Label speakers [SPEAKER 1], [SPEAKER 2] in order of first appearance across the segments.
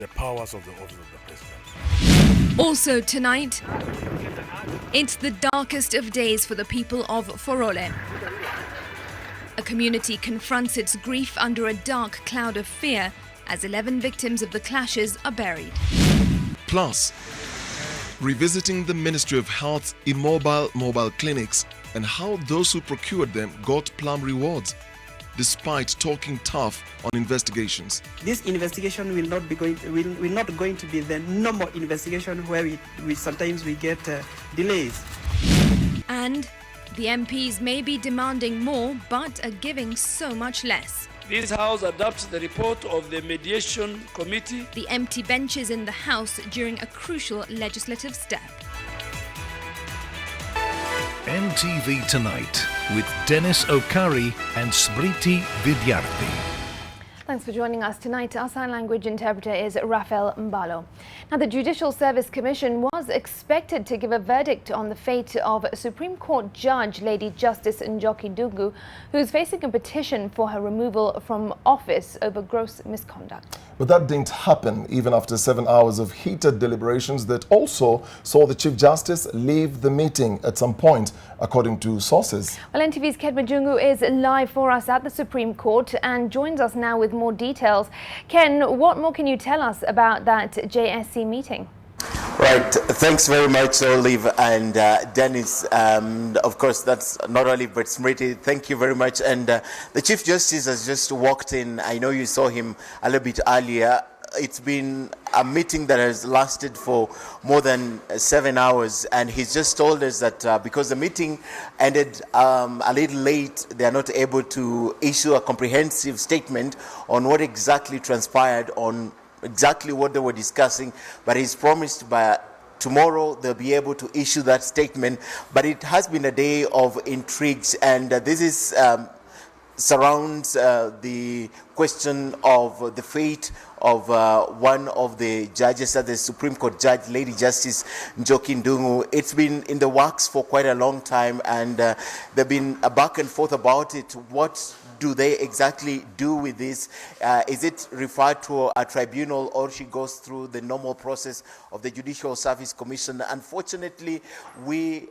[SPEAKER 1] the powers of the office of the president.
[SPEAKER 2] Also tonight, it's the darkest of days for the people of Forole. A community confronts its grief under a dark cloud of fear as 11 victims of the clashes are buried.
[SPEAKER 3] Plus, revisiting the Ministry of Health's immobile mobile clinics and how those who procured them got plum rewards, despite talking tough on investigations.
[SPEAKER 4] This investigation will not going to be the normal investigation where we sometimes get delays.
[SPEAKER 2] And the MPs may be demanding more but are giving so much less.
[SPEAKER 5] This House adopts the report of the Mediation Committee.
[SPEAKER 2] The empty benches in the House during a crucial legislative step.
[SPEAKER 6] NTV Tonight with Dennis Okari and Smriti Vidyarthi.
[SPEAKER 7] Thanks for joining us tonight. Our sign language interpreter is Rafael Mbalo. Now, the Judicial Service Commission was expected to give a verdict on the fate of Supreme Court Judge Lady Justice Njoki Ndung'u, who is facing a petition for her removal from office over gross misconduct.
[SPEAKER 8] But that didn't happen even after 7 hours of heated deliberations that also saw the Chief Justice leave the meeting at some point, according to sources.
[SPEAKER 7] Well, NTV's Ken Majungu is live for us at the Supreme Court and joins us now with more details. Ken, what more can you tell us about that JSC meeting?
[SPEAKER 9] Right, thanks very much, Olive and Dennis. Of course, that's not Olive, but Smriti, thank you very much. And the Chief Justice has just walked in. I know you saw him a little bit earlier. It's been a meeting that has lasted for more than 7 hours, and he's just told us that because the meeting ended a little late, they are not able to issue a comprehensive statement on what exactly transpired, on exactly what they were discussing, but he's promised by tomorrow they'll be able to issue that statement. But it has been a day of intrigues, and this is surrounds the question of the fate of one of the judges at the Supreme Court, Judge Lady Justice Njoki Ndung'u. It's been in the works for quite a long time, and there've been a back and forth about it. What do they exactly do with this? Is it referred to a tribunal, or she goes through the normal process of the Judicial Service Commission? Unfortunately, we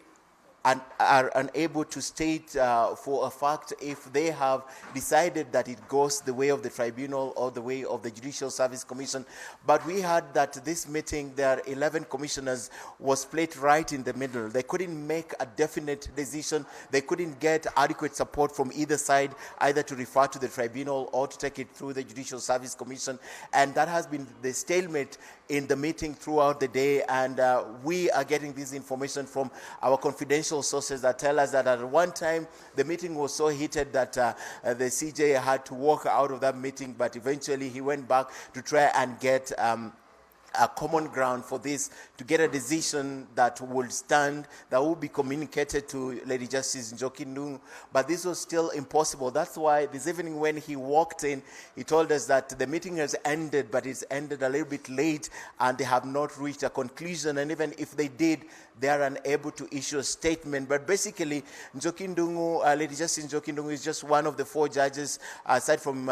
[SPEAKER 9] are unable to state for a fact if they have decided that it goes the way of the tribunal or the way of the Judicial Service Commission. But we heard that this meeting, there are 11 commissioners, was split right in the middle. They couldn't make a definite decision. They couldn't get adequate support from either side, either to refer to the tribunal or to take it through the Judicial Service Commission. And that has been the stalemate in the meeting throughout the day. And we are getting this information from our confidential sources that tell us that at one time the meeting was so heated that the CJ had to walk out of that meeting, but eventually he went back to try and get a common ground for this, to get a decision that will stand, that will be communicated to Lady Justice Njoki Ndung'u. But this was still impossible. That's why this evening when he walked in, he told us that the meeting has ended, but it's ended a little bit late and they have not reached a conclusion. And even if they did, they are unable to issue a statement. But basically, Njoki Ndung'u, Lady Justice Njoki Ndung'u is just one of the 4 judges, aside from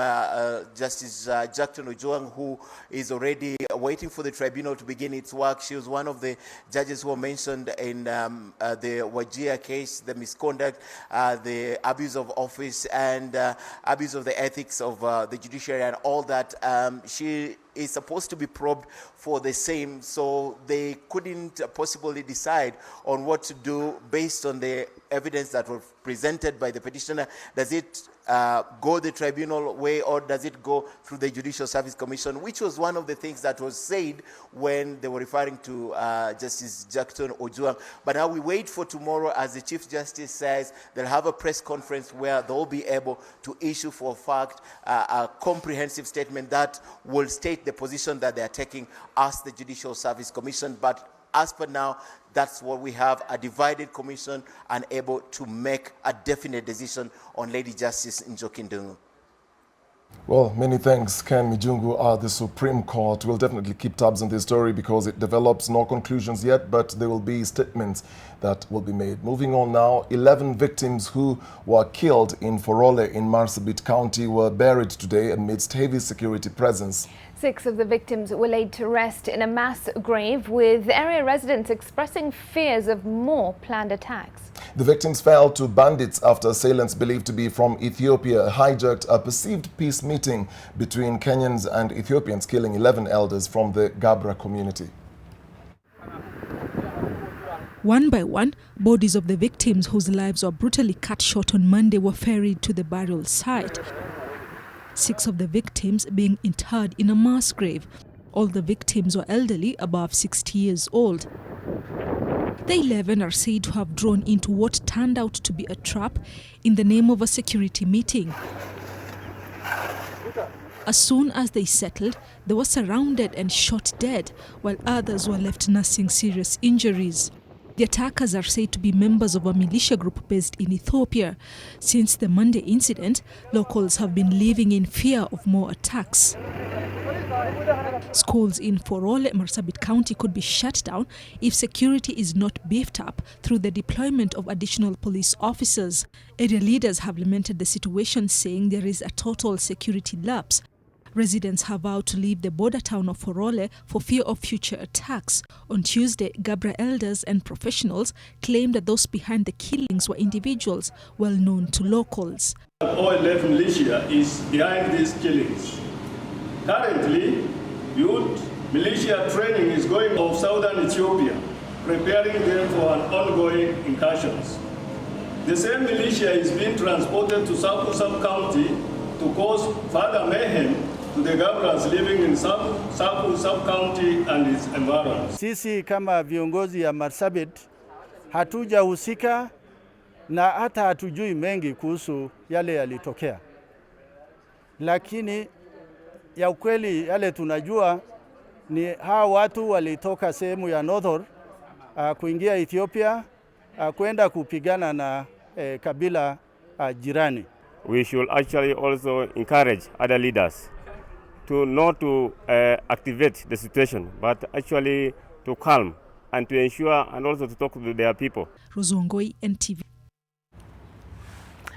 [SPEAKER 9] Justice Jackton Ojwang, who is already waiting for the tribunal to begin its work. She was one of the judges who were mentioned in the Wajir case, the misconduct, the abuse of office, and abuse of the ethics of the judiciary and all that. She is supposed to be probed for the same, so they couldn't possibly decide on what to do based on the evidence that was presented by the petitioner. Does it go the tribunal way, or does it go through the Judicial Service Commission, which was one of the things that was said when they were referring to Justice Jackton Ojwang. But now we wait for tomorrow, as the Chief Justice says, they'll have a press conference where they'll be able to issue for a fact a comprehensive statement that will state the position that they are taking as the Judicial Service Commission. But as per now, that's what we have, a divided commission unable to make a definite decision on Lady Justice Njoki Ndung'u.
[SPEAKER 8] Well, many thanks, Ken Mijungu. The Supreme Court will definitely keep tabs on this story because it develops no conclusions yet, but there will be statements that will be made. Moving on now, 11 victims who were killed in Forole in Marsabit County were buried today amidst heavy security presence.
[SPEAKER 7] 6 of the victims were laid to rest in a mass grave, with area residents expressing fears of more planned attacks.
[SPEAKER 8] The victims fell to bandits after assailants believed to be from Ethiopia hijacked a perceived peace meeting between Kenyans and Ethiopians, killing 11 elders from the Gabra community.
[SPEAKER 10] One by one, bodies of the victims whose lives were brutally cut short on Monday were ferried to the burial site. 6 of the victims being interred in a mass grave. All the victims were elderly, above 60 years old. The 11 are said to have drawn into what turned out to be a trap in the name of a security meeting. As soon as they settled, they were surrounded and shot dead, while others were left nursing serious injuries. The attackers are said to be members of a militia group based in Ethiopia. Since the Monday incident, locals have been living in fear of more attacks. Schools in Forole, Marsabit County could be shut down if security is not beefed up through the deployment of additional police officers. Area leaders have lamented the situation, saying there is a total security lapse. Residents have vowed to leave the border town of Forole for fear of future attacks. On Tuesday, Gabra elders and professionals claimed that those behind the killings were individuals well known to locals.
[SPEAKER 11] OLF militia is behind these killings. Currently, youth militia training is going off southern Ethiopia, preparing them for an ongoing incursions. The same militia is being transported to Saku sub-county to cause further mayhem to the Gabras living in Saku sub-county and its environs.
[SPEAKER 12] Sisi kama viongozi ya Marsabit hatujahusika na hata hatujui mengi kuhusu yale yalitokea. Lakini ya ukweli yale tunajua ni hawa watu walitoka sehemu ya Northern kuingia Ethiopia kwenda kupigana na kabila jirani.
[SPEAKER 13] We should actually also encourage other leaders to not to activate the situation, but actually to calm and to ensure and also to talk to their people.
[SPEAKER 10] Rozongoi, NTV.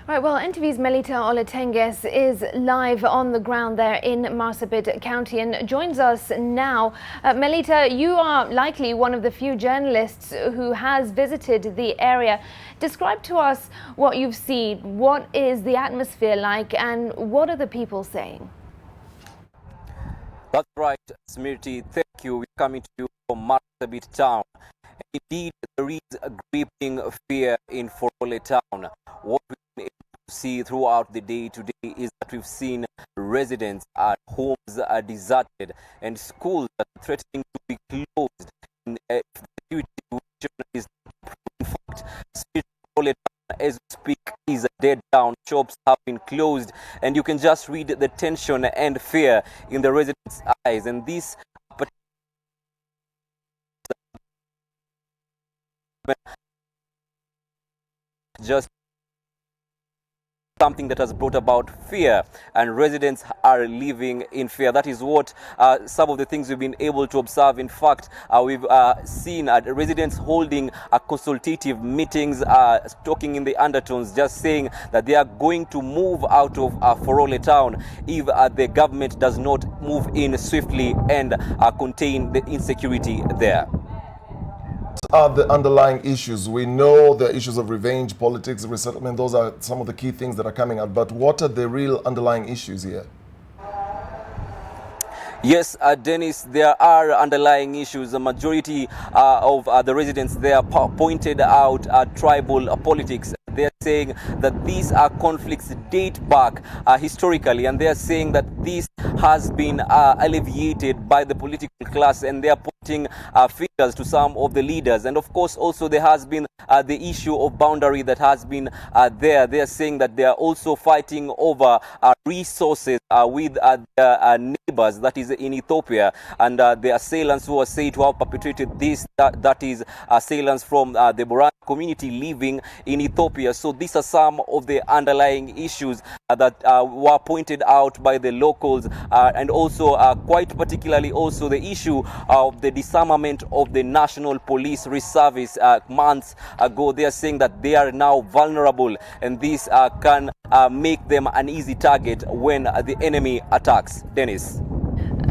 [SPEAKER 7] Right, well, NTV's Melita Oletenges is live on the ground there in Marsabit County and joins us now. Melita, you are likely one of the few journalists who has visited the area. Describe to us what you've seen. What is the atmosphere like and what are the people saying?
[SPEAKER 14] That's right, Smriti. Thank you. We're coming to you from Marsabit town. Indeed, there is a gripping fear in Forole town. What we've been able to see throughout the day today is that we've seen residents' homes are deserted and schools are threatening to be closed. And if the security situation is in fact, Forole town, as we speak, is a dead town. Shops have been closed, and you can just read the tension and fear in the residents' eyes. And this just something that has brought about fear, and residents are living in fear. That is what some of the things we've been able to observe. In fact, we've seen residents holding consultative meetings, talking in the undertones, just saying that they are going to move out of Forole town if the government does not move in swiftly and contain the insecurity there.
[SPEAKER 8] Are the underlying issues? We know the issues of revenge, politics, resettlement. Those are some of the key things that are coming out. But what are the real underlying issues here?
[SPEAKER 14] Yes, Dennis, there are underlying issues. The majority of the residents there pointed out tribal politics. They're saying that these conflicts date back historically, and they're saying that this has been alleviated by the political class, and they're pointing fingers to some of the leaders. And of course, also there has been the issue of boundary that has been there. They're saying that they are also fighting over resources with their neighbors, that is in Ethiopia, and the assailants who are said to have perpetrated this, that is assailants from the Boran community living in Ethiopia. So these are some of the underlying issues that were pointed out by the locals, and also quite particularly also the issue of the disarmament of the National Police Reserve months ago. They are saying that they are now vulnerable, and this can make them an easy target when the enemy attacks. Dennis.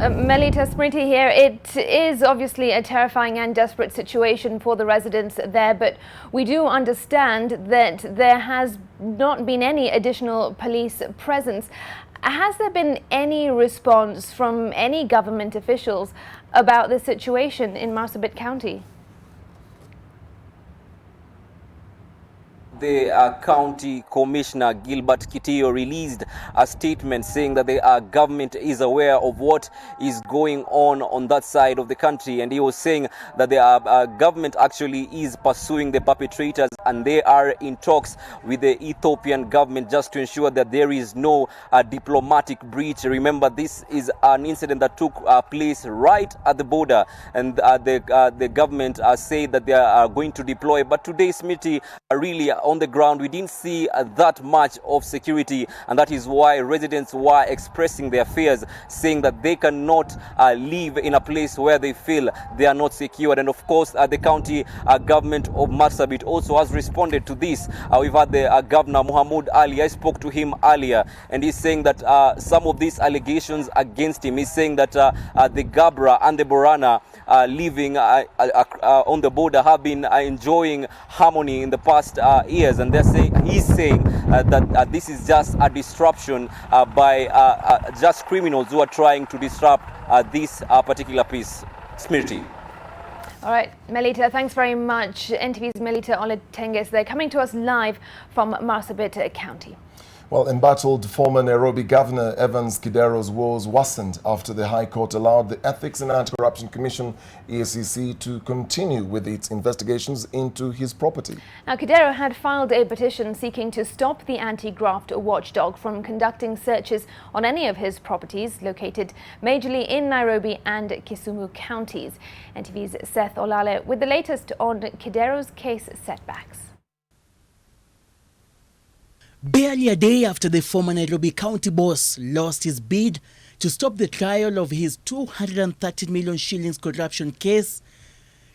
[SPEAKER 7] Melita, Smriti here. It is obviously a terrifying and desperate situation for the residents there, but we do understand that there has not been any additional police presence. Has there been any response from any government officials about the situation in Marsabit County?
[SPEAKER 14] The county commissioner Gilbert Kitio released a statement saying that the government is aware of what is going on that side of the country, and he was saying that the government actually is pursuing the perpetrators and they are in talks with the Ethiopian government just to ensure that there is no diplomatic breach. Remember, this is an incident that took place right at the border, and the government said that they are going to deploy. But today, Smriti, really on the ground, we didn't see that much of security, and that is why residents were expressing their fears, saying that they cannot live in a place where they feel they are not secured. And of course, the county government of Marsabit also has responded to this. We've had the governor Muhammad Ali. I spoke to him earlier, and he's saying that some of these allegations against him, he's saying that the Gabra and the Borana living on the border have been enjoying harmony in the past years, and he's saying that this is just a disruption by just criminals who are trying to disrupt this particular piece. Smriti.
[SPEAKER 7] All right, Melita, thanks very much. NTV's Melita Oletenges, they're coming to us live from Marsabit County.
[SPEAKER 8] Well, embattled former Nairobi Governor Evans Kidero's woes worsened after the High Court allowed the Ethics and Anti-Corruption Commission, EACC, to continue with its investigations into his property.
[SPEAKER 7] Now, Kidero had filed a petition seeking to stop the anti-graft watchdog from conducting searches on any of his properties located majorly in Nairobi and Kisumu counties. NTV's Seth Olale with the latest on Kidero's case setbacks.
[SPEAKER 15] Barely a day after the former Nairobi County boss lost his bid to stop the trial of his 230 million shillings corruption case,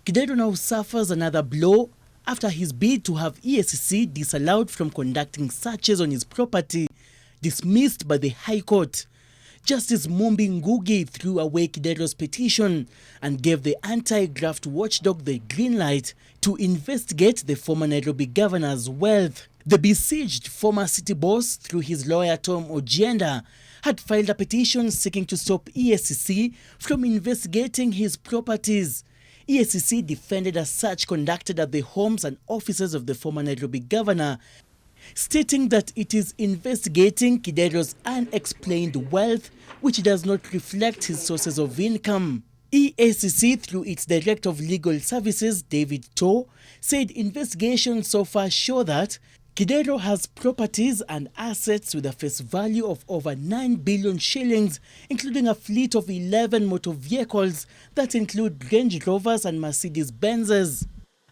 [SPEAKER 15] Kidero now suffers another blow after his bid to have EACC disallowed from conducting searches on his property dismissed by the High Court. Justice Mumbi Ngugi threw away Kidero's petition and gave the anti-graft watchdog the green light to investigate the former Nairobi governor's wealth. The besieged former city boss, through his lawyer Tom Ojienda, had filed a petition seeking to stop EACC from investigating his properties. EACC defended a search conducted at the homes and offices of the former Nairobi governor, stating that it is investigating Kidero's unexplained wealth, which does not reflect his sources of income. EACC, through its Director of Legal Services, David Toh, said investigations so far show that Kidero has properties and assets with a face value of over 9 billion shillings, including a fleet of 11 motor vehicles that include Range Rovers and Mercedes Benzes.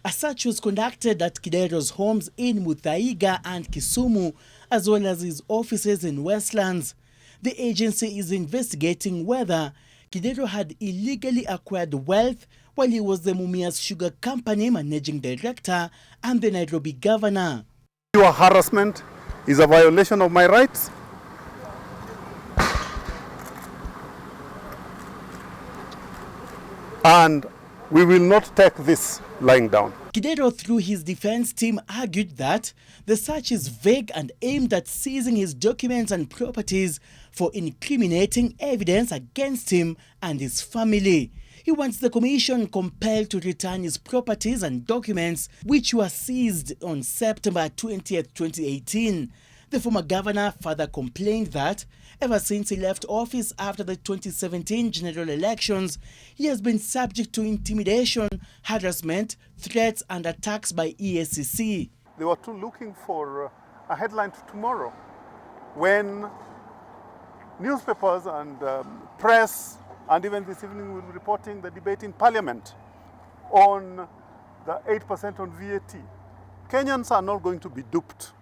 [SPEAKER 15] A search was conducted at Kidero's homes in Muthaiga and Kisumu, as well as his offices in Westlands. The agency is investigating whether Kidero had illegally acquired wealth while he was the Mumias Sugar Company managing director and the Nairobi governor.
[SPEAKER 16] Your harassment is a violation of my rights. And we will not take this lying down.
[SPEAKER 15] Kidero, through his defense team, argued that the search is vague and aimed at seizing his documents and properties for incriminating evidence against him and his family. He wants the commission compelled to return his properties and documents which were seized on September 20th, 2018. The former governor further complained that ever since he left office after the 2017 general elections, he has been subject to intimidation, harassment, threats and attacks by EACC.
[SPEAKER 16] They were too looking for a headline tomorrow when newspapers and press and even this evening we'll be reporting the debate in Parliament on the 8% on VAT. Kenyans are not going to be duped.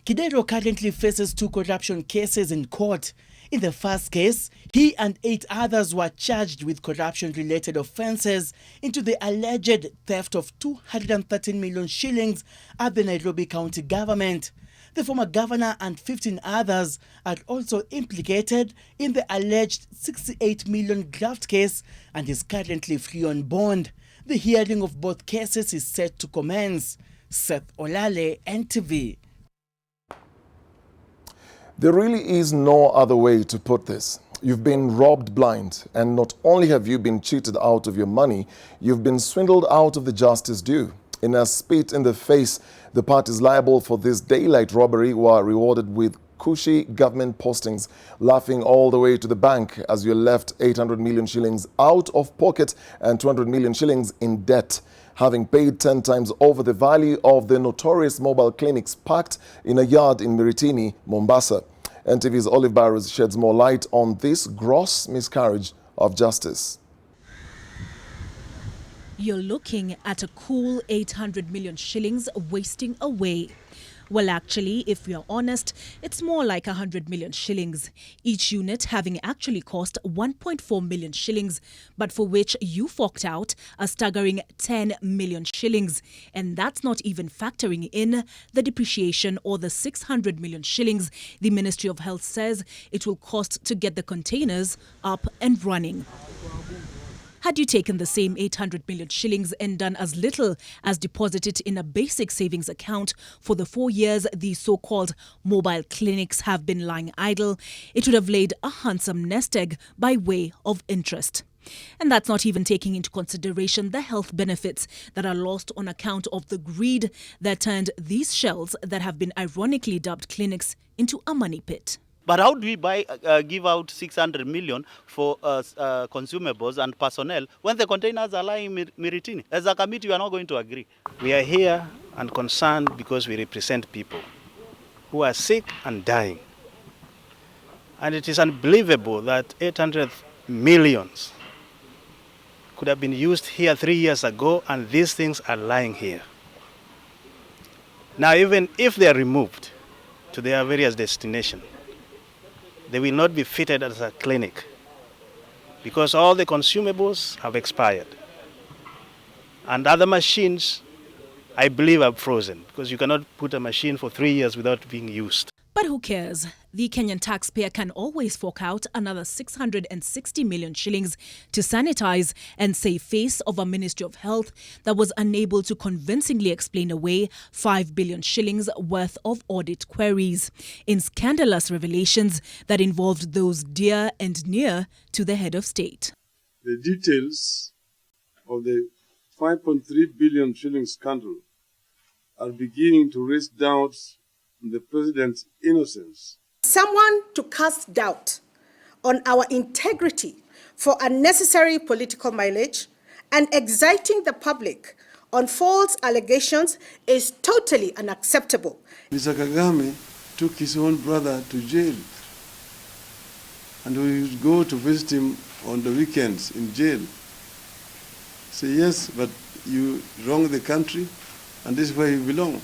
[SPEAKER 15] Kidero currently faces 2 corruption cases in court. In the first case, he and 8 others were charged with corruption-related offences into the alleged theft of 213 million shillings at the Nairobi County government. The former governor and 15 others are also implicated in the alleged 68 million graft case and is currently free on bond. The hearing of both cases is set to commence. Seth Olale, NTV.
[SPEAKER 8] There really is no other way to put this. You've been robbed blind, and not only have you been cheated out of your money, you've been swindled out of the justice due. In a spit in the face, the parties liable for this daylight robbery were rewarded with cushy government postings, laughing all the way to the bank as you're left 800 million shillings out of pocket and 200 million shillings in debt, having paid 10 times over the value of the notorious mobile clinics parked in a yard in Miritini, Mombasa. NTV's Olive Barrows sheds more light on this gross miscarriage of justice.
[SPEAKER 10] You're looking at a cool 800 million shillings wasting away. Well, actually, if we are honest, it's more like 100 million shillings, each unit having actually cost 1.4 million shillings, but for which you forked out a staggering 10 million shillings. And that's not even factoring in the depreciation or the 600 million shillings the Ministry of Health says it will cost to get the containers up and running. Had you taken the same 800 million shillings and done as little as deposit it in a basic savings account for the 4 years these so-called mobile clinics have been lying idle, it would have laid a handsome nest egg by way of interest. And that's not even taking into consideration the health benefits that are lost on account of the greed that turned these shells that have been ironically dubbed clinics into a money pit.
[SPEAKER 17] But how do we give out 600 million for consumables and personnel when the containers are lying in Miritini? As a committee, we are not going to agree.
[SPEAKER 18] We are here and concerned because we represent people who are sick and dying. And it is unbelievable that 800 millions could have been used here 3 years ago, and these things are lying here. Now, even if they are removed to their various destinations, they will not be fitted as a clinic because all the consumables have expired. And other machines, I believe, are frozen because you cannot put a machine for 3 years without being used.
[SPEAKER 10] But who cares? The Kenyan taxpayer can always fork out another 660 million shillings to sanitize and save face of a Ministry of Health that was unable to convincingly explain away 5 billion shillings worth of audit queries in scandalous revelations that involved those dear and near to the head of state.
[SPEAKER 19] The details of the 5.3 billion shilling scandal are beginning to raise doubts on the president's innocence.
[SPEAKER 20] Someone to cast doubt on our integrity for unnecessary political mileage and exciting the public on false allegations is totally unacceptable.
[SPEAKER 19] Mr. Kagame took his own brother to jail, and we would go to visit him on the weekends in jail. Say, yes, but you wrong the country, and this is where you belong.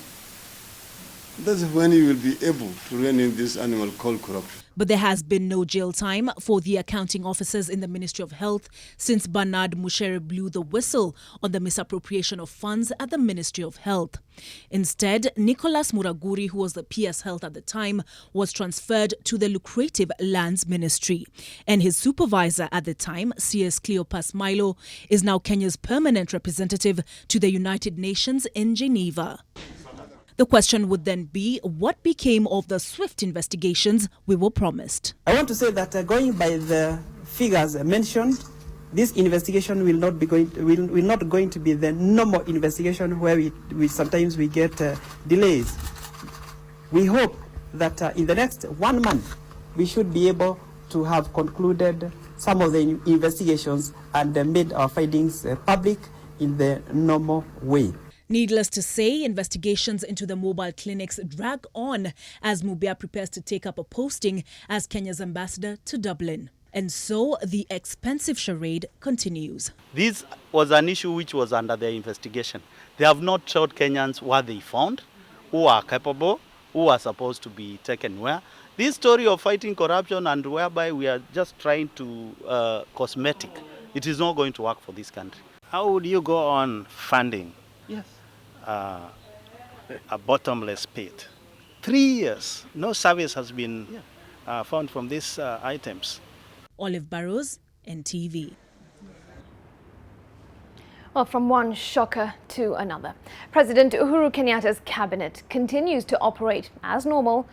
[SPEAKER 19] That's when you will be able to rein in this animal called corruption.
[SPEAKER 10] But there has been no jail time for the accounting officers in the Ministry of Health since Bernard Mushere blew the whistle on the misappropriation of funds at the Ministry of Health. Instead, Nicholas Muraguri, who was the PS Health at the time, was transferred to the lucrative Lands Ministry. And his supervisor at the time, CS Cleopas Milo, is now Kenya's permanent representative to the United Nations in Geneva. The question would then be, what became of the swift investigations we were promised?
[SPEAKER 4] I want to say that going by the figures mentioned, this investigation will not going to be the normal investigation where we sometimes get delays. We hope that in the next 1 month we should be able to have concluded some of the investigations and made our findings public in the normal way.
[SPEAKER 10] Needless to say, investigations into the mobile clinics drag on as Mubia prepares to take up a posting as Kenya's ambassador to Dublin. And so the expensive charade continues.
[SPEAKER 17] This was an issue which was under their investigation. They have not told Kenyans what they found, who are capable, who are supposed to be taken where. This story of fighting corruption and whereby we are just trying to cosmetic, it is not going to work for this country. How would you go on funding? Yes. A bottomless pit
[SPEAKER 18] 3 years, no service has been found from these items.
[SPEAKER 21] Olive Barrows, NTV.
[SPEAKER 7] Well, from one shocker to another. President Uhuru Kenyatta's cabinet continues to operate as normal.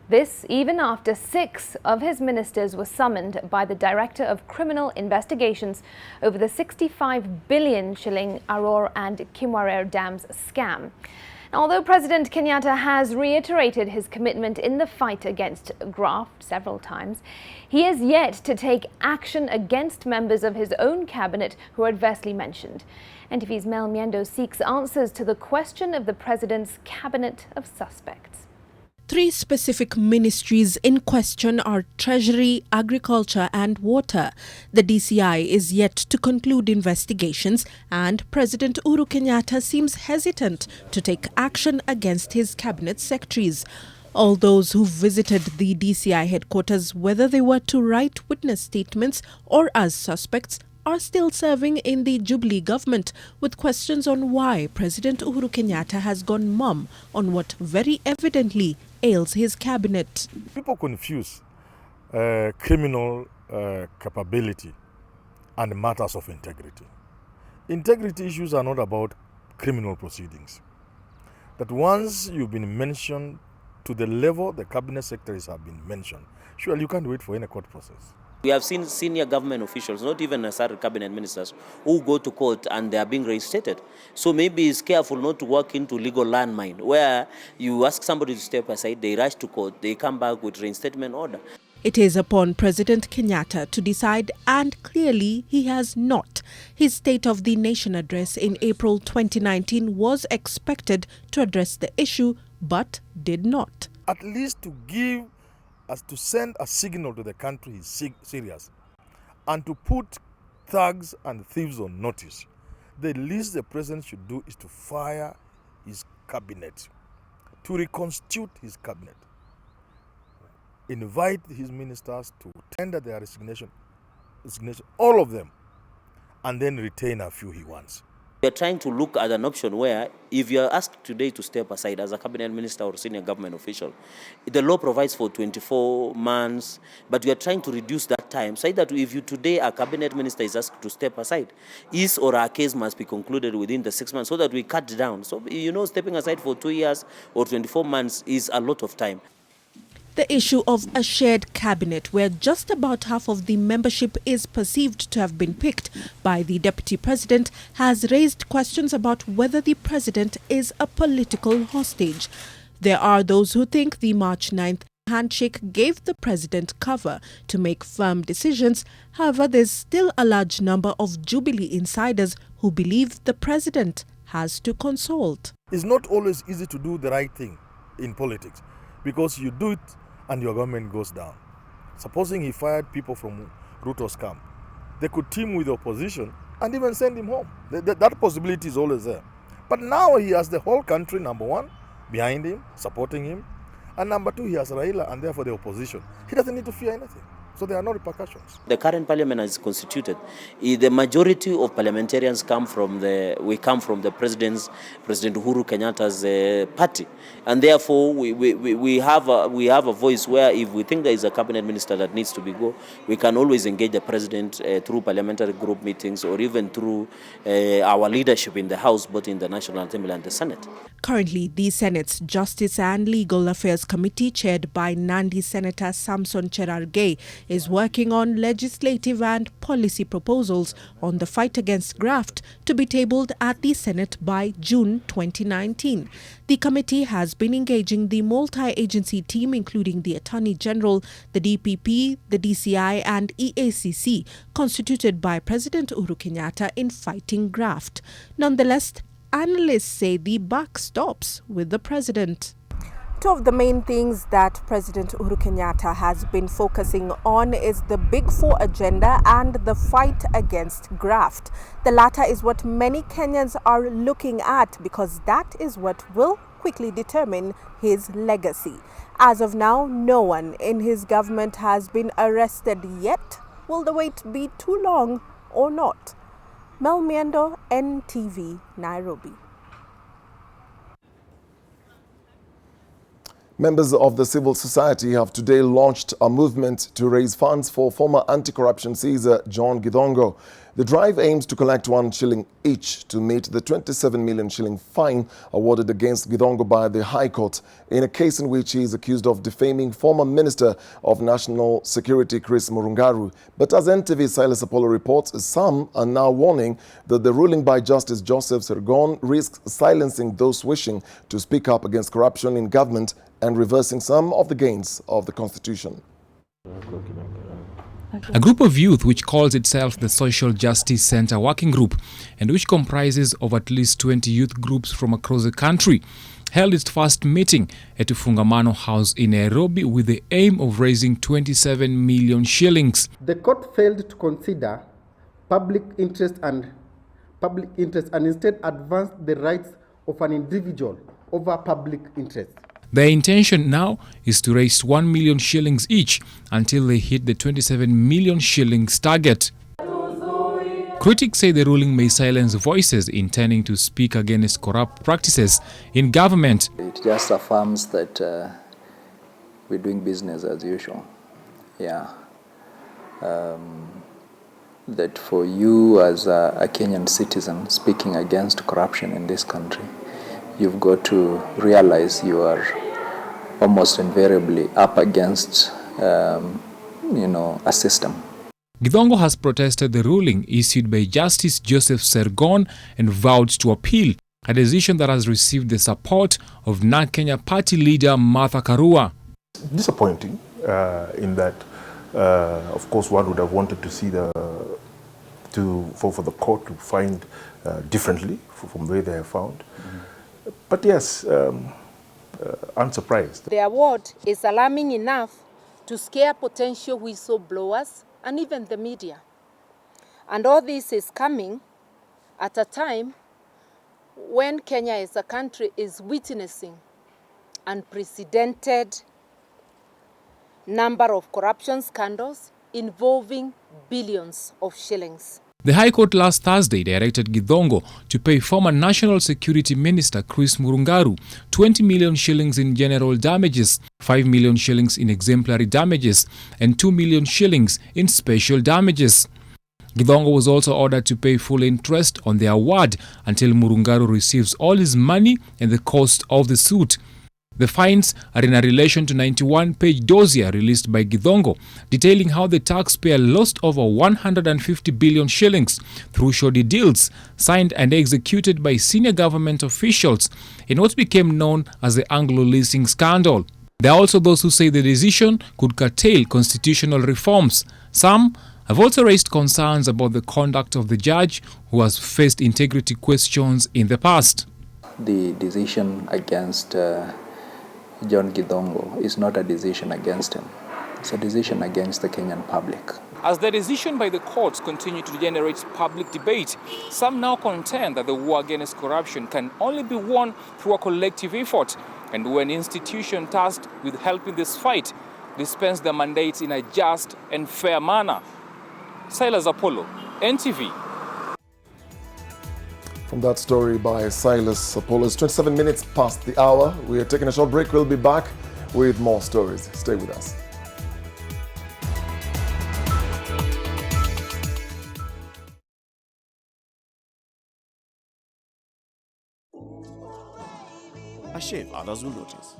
[SPEAKER 7] This even after 6 of his ministers were summoned by the Director of Criminal Investigations over the 65 billion shilling Aror and Kimwarer dams scam. Now, although President Kenyatta has reiterated his commitment in the fight against graft several times, he is yet to take action against members of his own cabinet who are adversely mentioned. NTV's Mel Miendo seeks answers to the question of the president's cabinet of suspects.
[SPEAKER 10] 3 specific ministries in question are Treasury, Agriculture and Water. The DCI is yet to conclude investigations, and President Uhuru Kenyatta seems hesitant to take action against his cabinet secretaries. All those who visited the DCI headquarters, whether they were to write witness statements or as suspects, are still serving in the Jubilee government, with questions on why President Uhuru Kenyatta has gone mum on what very evidently ails his cabinet.
[SPEAKER 1] People confuse criminal capability and matters of integrity. Integrity issues are not about criminal proceedings. That once you've been mentioned to the level the cabinet secretaries have been mentioned, surely you can't wait for any court process.
[SPEAKER 22] We have seen senior government officials, not even necessarily cabinet ministers, who go to court and they are being reinstated. So maybe it's careful not to walk into legal landmine where you ask somebody to step aside, they rush to court, they come back with reinstatement order.
[SPEAKER 10] It is upon President Kenyatta to decide, and clearly he has not. His State of the Nation address in April 2019 was expected to address the issue, but did not.
[SPEAKER 1] At least to give as to send a signal to the country is serious, and to put thugs and thieves on notice. The least the president should do is to fire his cabinet, to reconstitute his cabinet, invite his ministers to tender their resignation, all of them, and then retain a few he wants.
[SPEAKER 22] We are trying to look at an option where if you are asked today to step aside as a cabinet minister or senior government official, the law provides for 24 months, but we are trying to reduce that time so that if you today a cabinet minister is asked to step aside, his or her case must be concluded within the 6 months so that we cut down. So, stepping aside for 2 years or 24 months is a lot of time.
[SPEAKER 10] The issue of a shared cabinet where just about half of the membership is perceived to have been picked by the deputy president has raised questions about whether the president is a political hostage. There are those who think the March 9th handshake gave the president cover to make firm decisions. However, there's still a large number of Jubilee insiders who believe the president has to consult.
[SPEAKER 1] It's not always easy to do the right thing in politics, because you do it and your government goes down. Supposing he fired people from Ruto's camp, they could team with the opposition and even send him home. That possibility is always there. But now he has the whole country, number one, behind him, supporting him. And number two, he has Raila and therefore the opposition. He doesn't need to fear anything. So there are no repercussions.
[SPEAKER 22] The current parliament is constituted. The majority of parliamentarians come from the President Uhuru Kenyatta's party, and therefore we have a voice where if we think there is a cabinet minister that needs to go, we can always engage the president through parliamentary group meetings or even through our leadership in the House, both in the National Assembly and the Senate.
[SPEAKER 10] Currently, the Senate's Justice and Legal Affairs Committee, chaired by Nandi Senator Samson Cherargei, is working on legislative and policy proposals on the fight against graft to be tabled at the Senate by June 2019. The committee has been engaging the multi-agency team, including the Attorney General, the DPP, the DCI and EACC, constituted by President Uhuru Kenyatta in fighting graft. Nonetheless, analysts say the buck stops with the president.
[SPEAKER 23] Two of the main things that President Uhuru Kenyatta has been focusing on is the Big Four agenda and the fight against graft. The latter is what many Kenyans are looking at because that is what will quickly determine his legacy. As of now, no one in his government has been arrested yet. Will the wait be too long or not? Mel Miendo, NTV, Nairobi.
[SPEAKER 8] Members of the civil society have today launched a movement to raise funds for former anti-corruption Caesar John Githongo. The drive aims to collect 1 shilling each to meet the 27 million shilling fine awarded against Githongo by the High Court in a case in which he is accused of defaming former Minister of National Security Chris Murungaru. But as NTV Silas Apollo reports, some are now warning that the ruling by Justice Joseph Sergon risks silencing those wishing to speak up against corruption in government and reversing some of the gains of the Constitution.
[SPEAKER 2] A group of youth which calls itself the Social Justice Center Working Group and which comprises of at least 20 youth groups from across the country held its first meeting at Fungamano House in Nairobi with the aim of raising 27 million shillings.
[SPEAKER 3] The court failed to consider public interest and instead advanced the rights of an individual over public interest.
[SPEAKER 2] Their intention now is to raise 1 million shillings each until they hit the 27 million shillings target. Critics say the ruling may silence voices intending to speak against corrupt practices in government.
[SPEAKER 5] It just affirms that we're doing business as usual. Yeah. That for you as a Kenyan citizen speaking against corruption in this country, you've got to realize you are almost invariably up against, a system.
[SPEAKER 2] Githongo has protested the ruling issued by Justice Joseph Sergon and vowed to appeal, a decision that has received the support of NAK-Kenya party leader Martha Karua.
[SPEAKER 24] Disappointing in that, of course, one would have wanted to see for the court to find differently from the way they have found. But yes, unsurprised.
[SPEAKER 25] The award is alarming enough to scare potential whistleblowers and even the media. And all this is coming at a time when Kenya as a country is witnessing unprecedented number of corruption scandals involving billions of shillings.
[SPEAKER 2] The High Court last Thursday directed Githongo to pay former National Security Minister Chris Murungaru 20 million shillings in general damages, 5 million shillings in exemplary damages, and 2 million shillings in special damages. Githongo was also ordered to pay full interest on the award until Murungaru receives all his money and the cost of the suit. The fines are in a relation to 91-page dossier released by Githongo, detailing how the taxpayer lost over 150 billion shillings through shoddy deals signed and executed by senior government officials in what became known as the Anglo leasing scandal. There are also those who say the decision could curtail constitutional reforms. Some have also raised concerns about the conduct of the judge who has faced integrity questions in the past.
[SPEAKER 5] The decision against John Githongo is not a decision against him. It's a decision against the Kenyan public.
[SPEAKER 2] As the decision by the courts continue to generate public debate, some now contend that the war against corruption can only be won through a collective effort, and when institutions tasked with helping this fight dispense their mandates in a just and fair manner. Silas Apollo, NTV.
[SPEAKER 8] From that story by Silas Apollo, it's 27 minutes past the hour. We are taking a short break. We'll be back with more stories. Stay with us.
[SPEAKER 26] A shave, others will notice.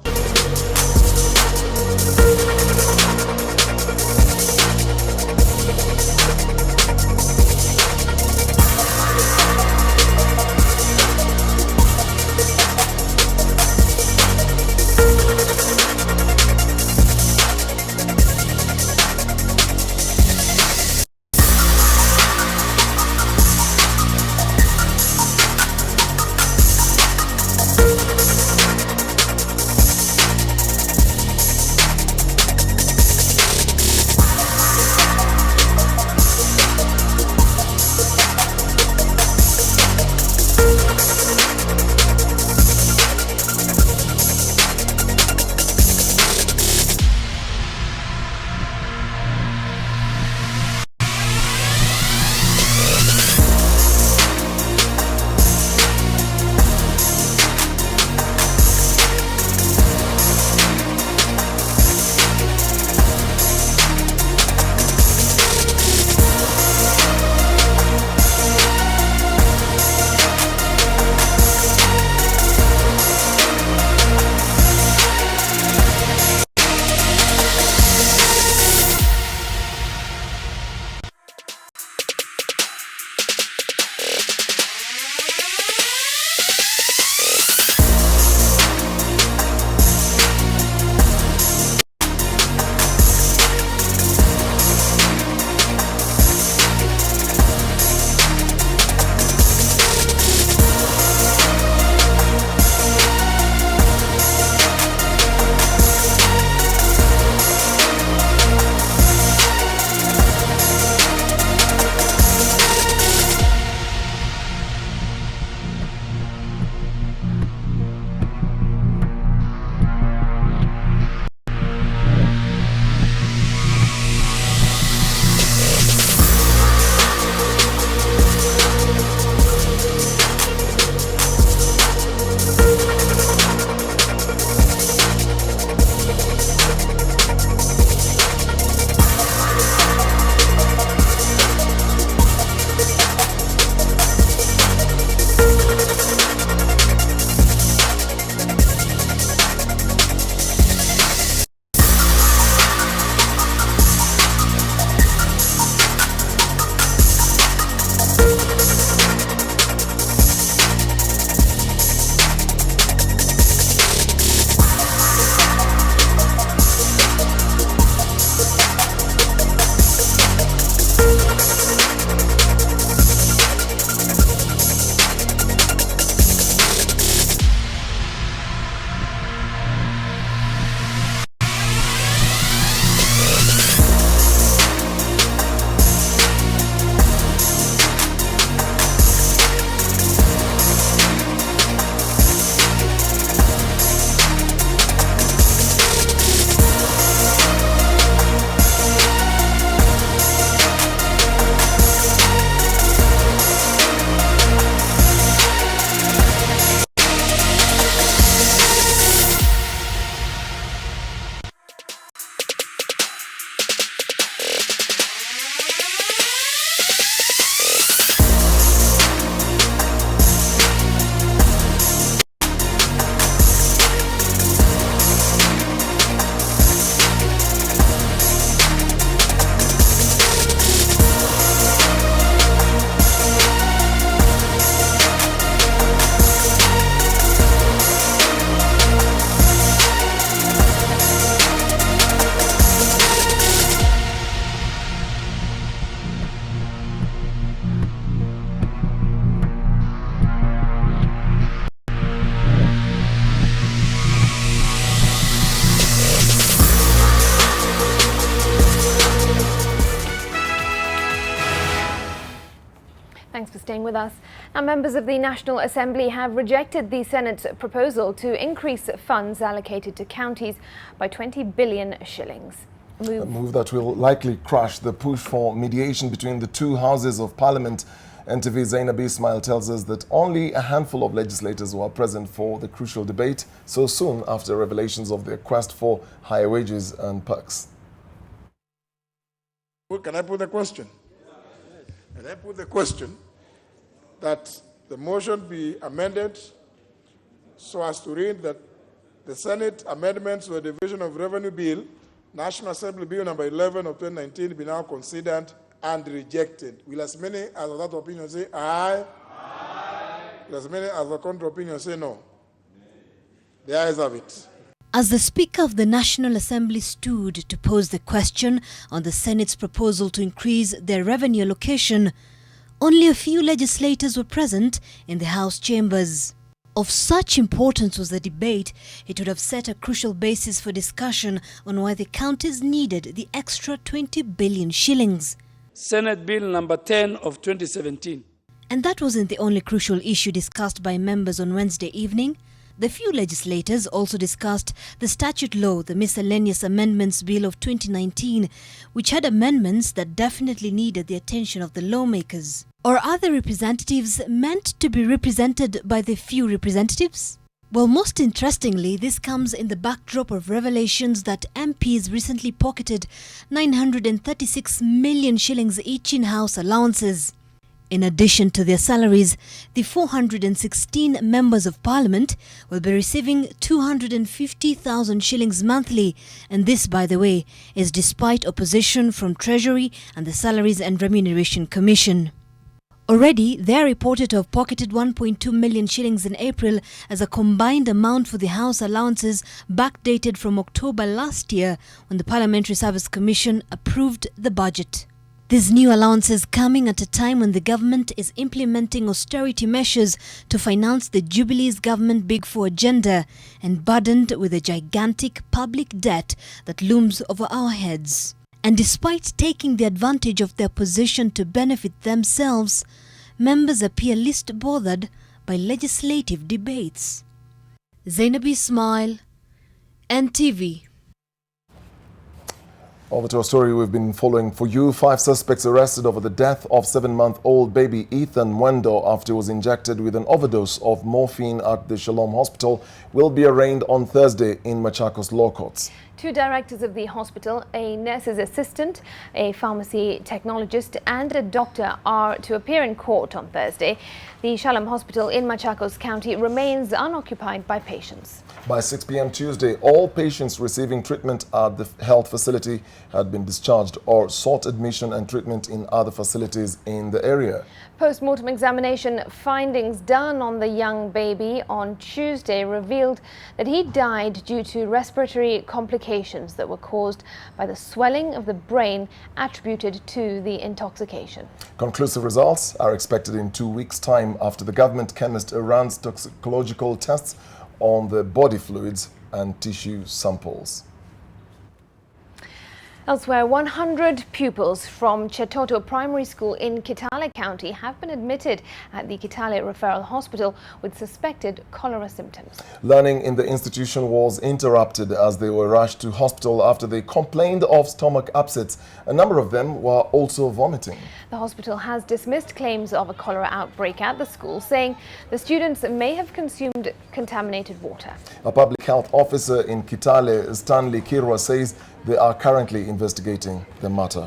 [SPEAKER 7] staying with us. Now, members of the National Assembly have rejected the Senate's proposal to increase funds allocated to counties by 20 billion shillings.
[SPEAKER 8] A move that will likely crush the push for mediation between the two houses of parliament. NTV Zainab Ismail tells us that only a handful of legislators were present for the crucial debate so soon after revelations of their quest for higher wages and perks.
[SPEAKER 6] Can I put the question? And I put the question that the motion be amended so as to read that the Senate amendments to the Division of Revenue Bill, National Assembly Bill number 11 of 2019, be now considered and rejected. Will as many as of that opinion say aye? Aye. Will as many as the contrary opinion say no? The ayes have it.
[SPEAKER 9] As the Speaker of the National Assembly stood to pose the question on the Senate's proposal to increase their revenue allocation, only a few legislators were present in the House chambers. Of such importance was the debate, it would have set a crucial basis for discussion on why the counties needed the extra 20 billion shillings.
[SPEAKER 11] Senate Bill number 10 of 2017.
[SPEAKER 9] And that wasn't the only crucial issue discussed by members on Wednesday evening. The few legislators also discussed the statute law, the Miscellaneous Amendments Bill of 2019, which had amendments that definitely needed the attention of the lawmakers. Or are the representatives meant to be represented by the few representatives? Well, most interestingly, this comes in the backdrop of revelations that MPs recently pocketed 936 million shillings each in house allowances. In addition to their salaries, the 416 members of parliament will be receiving 250,000 shillings monthly, and this, by the way, is despite opposition from Treasury and the Salaries and Remuneration Commission. Already, they are reported to have pocketed 1.2 million shillings in April as a combined amount for the House allowances backdated from October last year when the Parliamentary Service Commission approved the budget. These new allowances coming at a time when the government is implementing austerity measures to finance the Jubilee's government Big Four agenda and burdened with a gigantic public debt that looms over our heads. And despite taking the advantage of their position to benefit themselves, members appear least bothered by legislative debates. Zainab Ismail, NTV.
[SPEAKER 8] Over to a story we've been following for you. 5 suspects arrested over the death of 7-month-old baby Ethan Mwendo after he was injected with an overdose of morphine at the Shalom Hospital will be arraigned on Thursday in Machakos law courts.
[SPEAKER 7] 2 directors of the hospital, a nurse's assistant, a pharmacy technologist and a doctor are to appear in court on Thursday. The Shalom Hospital in Machakos County remains unoccupied by patients.
[SPEAKER 8] By 6 p.m. Tuesday, all patients receiving treatment at the health facility had been discharged or sought admission and treatment in other facilities in the area.
[SPEAKER 7] Post-mortem examination findings done on the young baby on Tuesday revealed that he died due to respiratory complications that were caused by the swelling of the brain attributed to the intoxication.
[SPEAKER 8] Conclusive results are expected in 2 weeks' time after the government chemist runs toxicological tests on the body fluids and tissue samples.
[SPEAKER 7] Elsewhere, 100 pupils from Chetoto Primary School in Kitale County have been admitted at the Kitale Referral Hospital with suspected cholera symptoms.
[SPEAKER 8] Learning in the institution was interrupted as they were rushed to hospital after they complained of stomach upsets. A number of them were also vomiting.
[SPEAKER 7] The hospital has dismissed claims of a cholera outbreak at the school, saying the students may have consumed contaminated water.
[SPEAKER 8] A public health officer in Kitale, Stanley Kirwa, says they are currently investigating the matter.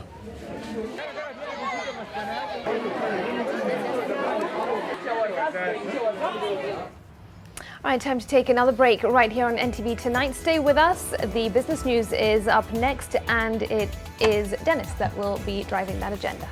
[SPEAKER 7] All right, time to take another break right here on NTV Tonight. Stay with us. The business news is up next, and it is Dennis that will be driving that agenda.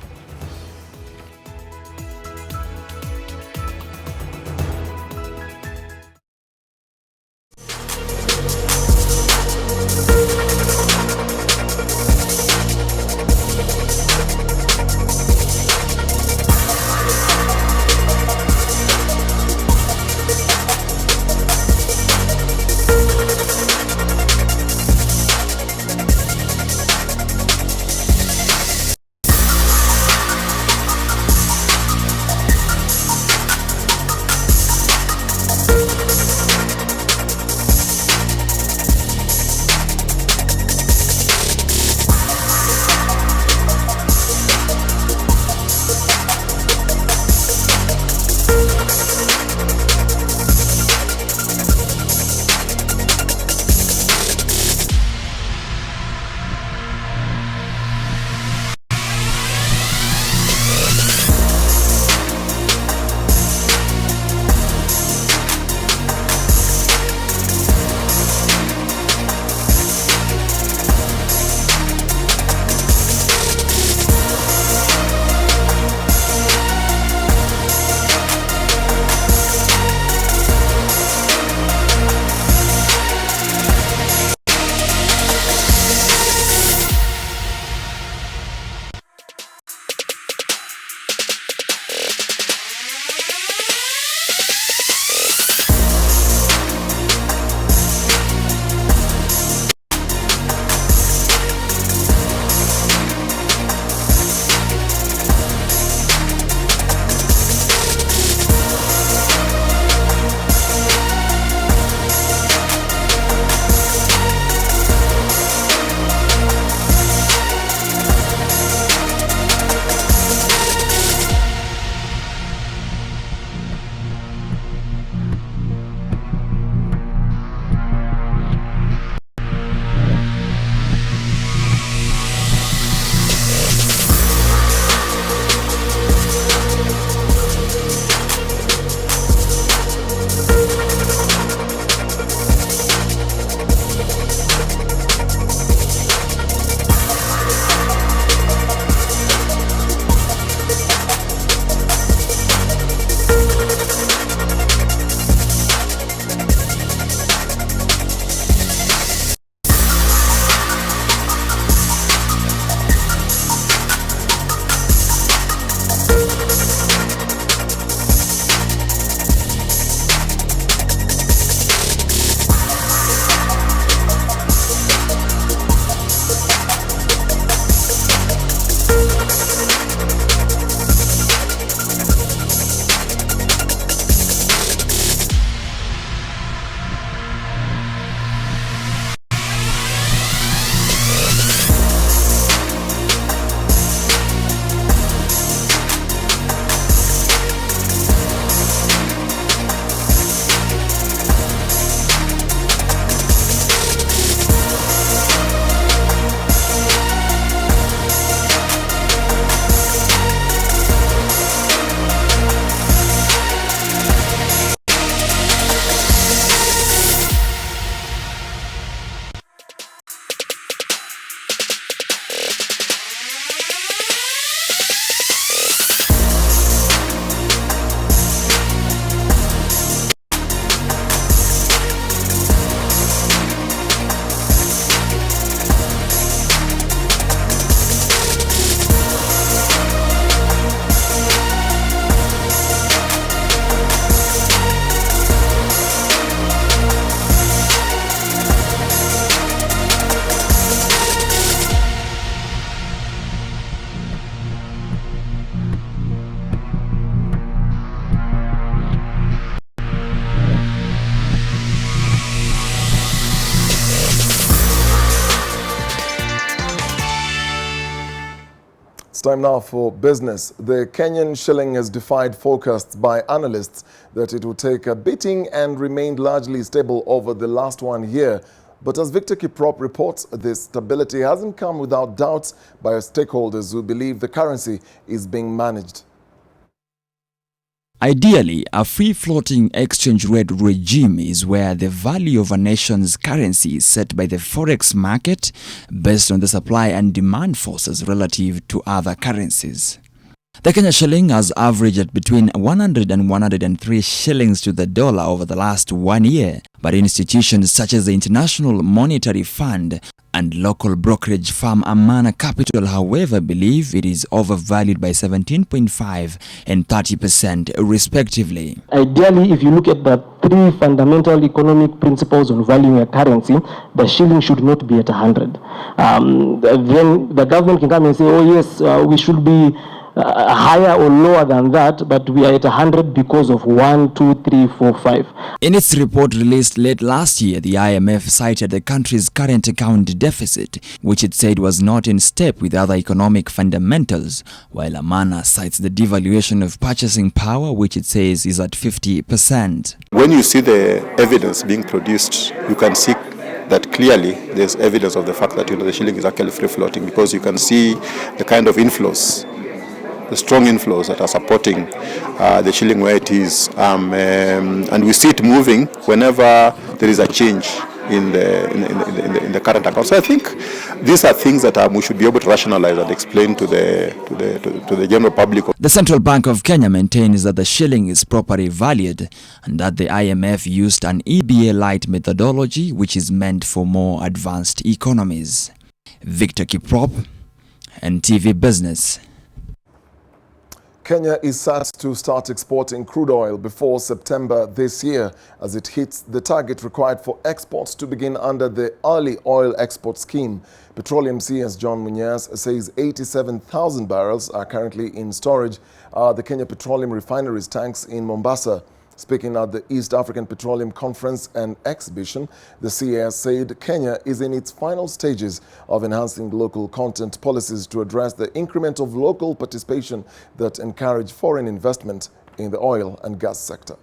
[SPEAKER 8] Time now for business. The Kenyan shilling has defied forecasts by analysts that it will take a beating and remained largely stable over the last 1 year. But as Victor Kiprop reports, this stability hasn't come without doubts by stakeholders who believe the currency is being managed.
[SPEAKER 12] Ideally, a free-floating exchange rate regime is where the value of a nation's currency is set by the forex market based on the supply and demand forces relative to other currencies. The Kenya shilling has averaged between 100 and 103 shillings to the dollar over the last 1 year, but institutions such as the International Monetary Fund and local brokerage firm Amana Capital, however, believe it is overvalued by 17.5% and 30% respectively.
[SPEAKER 13] Ideally, if you look at the three fundamental economic principles on valuing a currency, the shilling should not be at 100. Then the government can come and say, oh yes, we should be higher or lower than that, but we are at 100 because of 1, 2, 3, 4, 5.
[SPEAKER 12] In its report released late last year, the IMF cited the country's current account deficit, which it said was not in step with other economic fundamentals, while Amana cites the devaluation of purchasing power, which it says is at 50%.
[SPEAKER 14] When you see the evidence being produced, you can see that clearly there's evidence of the fact that the shilling is actually free-floating, because you can see the kind of inflows, the strong inflows that are supporting the shilling where it is, and we see it moving whenever there is a change in the current account. So I think these are things that we should be able to rationalize and explain to the general public.
[SPEAKER 12] The Central Bank of Kenya maintains that the shilling is properly valued and that the IMF used an EBA-light methodology which is meant for more advanced economies. Victor Kiprop, NTV Business.
[SPEAKER 8] Kenya is set to start exporting crude oil before September this year as it hits the target required for exports to begin under the Early Oil Export Scheme. Petroleum CS John Munyas says 87,000 barrels are currently in storage at the Kenya Petroleum Refinery's tanks in Mombasa. Speaking at the East African Petroleum Conference and Exhibition, the CAS said Kenya is in its final stages of enhancing local content policies to address the increment of local participation that encourage foreign investment in the oil and gas sector.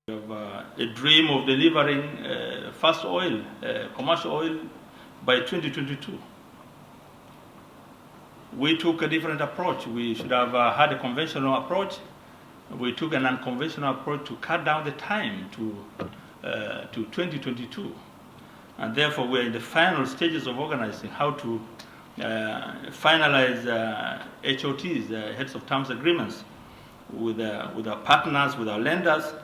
[SPEAKER 15] We have a dream of delivering fast oil, commercial oil, by 2022. We took a different approach. We should have had a conventional approach. We took an unconventional approach to cut down the time to 2022. And therefore, we're in the final stages of organizing how to finalize HOTs, heads of terms agreements, with our partners, with our lenders.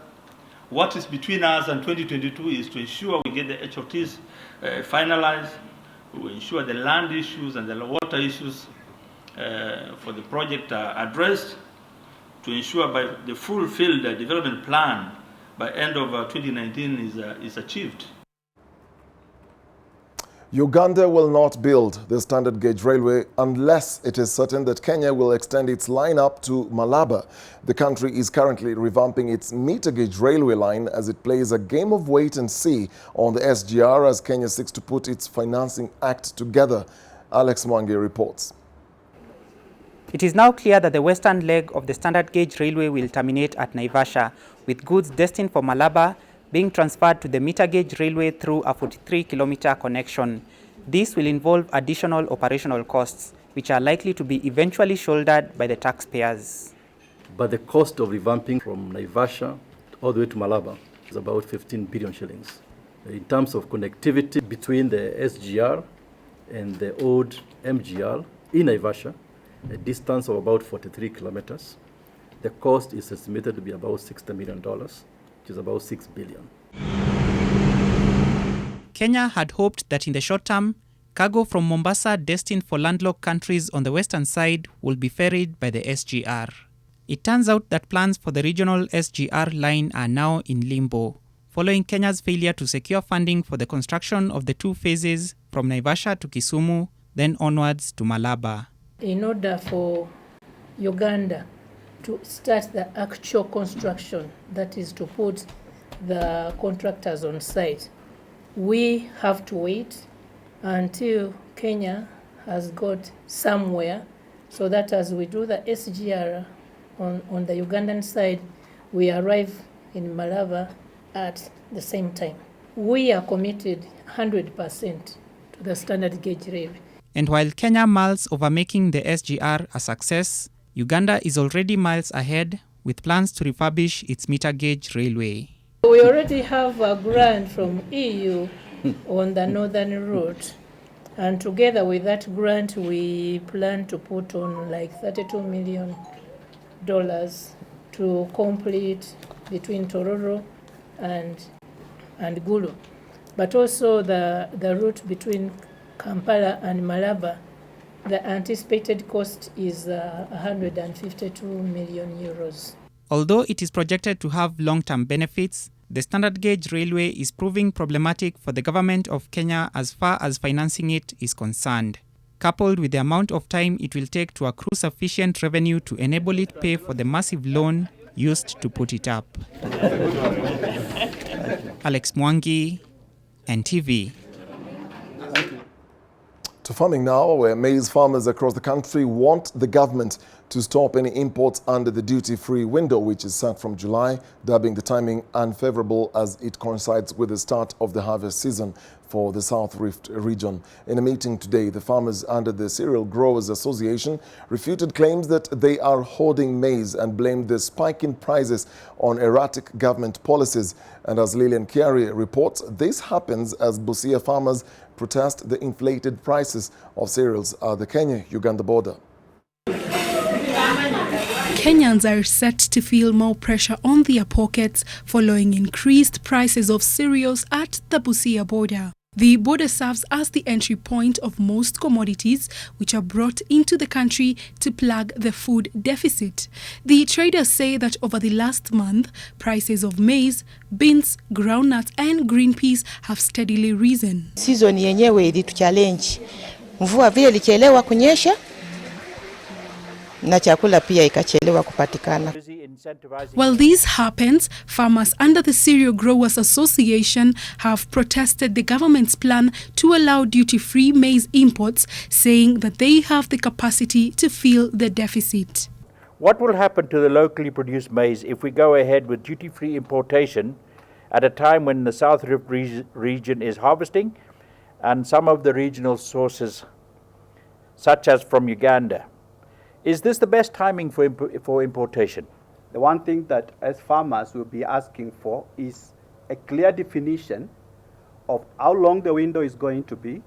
[SPEAKER 15] What is between us and 2022 is to ensure we get the HOTs finalized, we ensure the land issues and the water issues for the project are addressed, to ensure by the fulfilled development plan by end of 2019 is achieved.
[SPEAKER 8] Uganda will not build the standard gauge railway unless it is certain that Kenya will extend its line up to Malaba. The country is currently revamping its meter gauge railway line as it plays a game of wait and see on the SGR as Kenya seeks to put its financing act together. Alex Mwangi reports.
[SPEAKER 16] It is now clear that the western leg of the standard gauge railway will terminate at Naivasha, with goods destined for Malaba being transferred to the meter gauge railway through a 43-kilometer connection. This will involve additional operational costs, which are likely to be eventually shouldered by the taxpayers.
[SPEAKER 20] But the cost of revamping from Naivasha all the way to Malaba is about 15 billion shillings. In terms of connectivity between the SGR and the old MGR in Naivasha, a distance of about 43 kilometers. The cost is estimated to be about $60 million, which is about 6 billion.
[SPEAKER 16] Kenya had hoped that in the short term, cargo from Mombasa destined for landlocked countries on the western side will be ferried by the SGR. It turns out that plans for the regional SGR line are now in limbo, following Kenya's failure to secure funding for the construction of the two phases from Naivasha to Kisumu, then onwards to Malaba.
[SPEAKER 27] In order for Uganda to start the actual construction, that is to put the contractors on site, we have to wait until Kenya has got somewhere, so that as we do the SGR on the Ugandan side, we arrive in Malaba at the same time. We are committed 100% to the standard gauge rail.
[SPEAKER 16] And while Kenya mulls over making the SGR a success, Uganda is already miles ahead with plans to refurbish its meter gauge railway.
[SPEAKER 27] We already have a grant from EU on the northern route, and together with that grant we plan to put on like $32 million to complete between Tororo and Gulu. But also the route between Kampala and Malaba, the anticipated cost is 152 million euros.
[SPEAKER 16] Although it is projected to have long-term benefits, the standard gauge railway is proving problematic for the government of Kenya as far as financing it is concerned, coupled with the amount of time it will take to accrue sufficient revenue to enable it pay for the massive loan used to put it up. Alex Mwangi, NTV.
[SPEAKER 8] To farming now, where maize farmers across the country want the government to stop any imports under the duty-free window, which is set from July, dubbing the timing unfavorable as it coincides with the start of the harvest season for the South Rift region. In a meeting today, the farmers under the Cereal Growers Association refuted claims that they are hoarding maize and blamed the spike in prices on erratic government policies. And as Lillian Kiari reports, this happens as Busia farmers protest the inflated prices of cereals at the Kenya-Uganda border.
[SPEAKER 1] Kenyans are set to feel more pressure on their pockets following increased prices of cereals at the Busia border. The border serves as the entry point of most commodities which are brought into the country to plug the food deficit. The traders say that over the last month, prices of maize, beans, groundnuts and green peas have steadily risen.
[SPEAKER 4] Season yenyewe ilituchallenge. Mvua vile ilichelewa kunyesha na chakula pia ikachelewa kupatikana.
[SPEAKER 1] While this happens, farmers under the Cereal Growers Association have protested the government's plan to allow duty-free maize imports, saying that they have the capacity to fill the deficit.
[SPEAKER 17] What will happen to the locally produced maize if we go ahead with duty-free importation at a time when the South Rift region is harvesting and some of the regional sources, such as from Uganda? Is this the best timing for importation?
[SPEAKER 18] The one thing that as farmers will be asking for is a clear definition of how long the window is going to be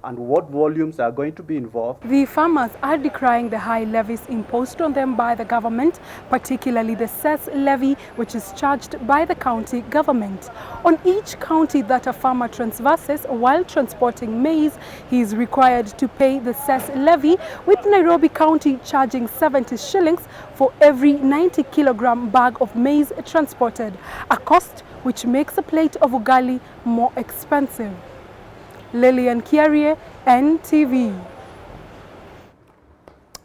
[SPEAKER 18] and what volumes are going to be involved.
[SPEAKER 1] The farmers are decrying the high levies imposed on them by the government, particularly the cess levy, which is charged by the county government. On each county that a farmer transverses while transporting maize, he is required to pay the cess levy, with Nairobi County charging 70 shillings for every 90-kilogram bag of maize transported, a cost which makes a plate of ugali more expensive. Lillian Kiarie, NTV.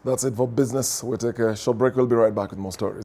[SPEAKER 8] That's it for business. We'll take a short break. We'll be right back with more stories.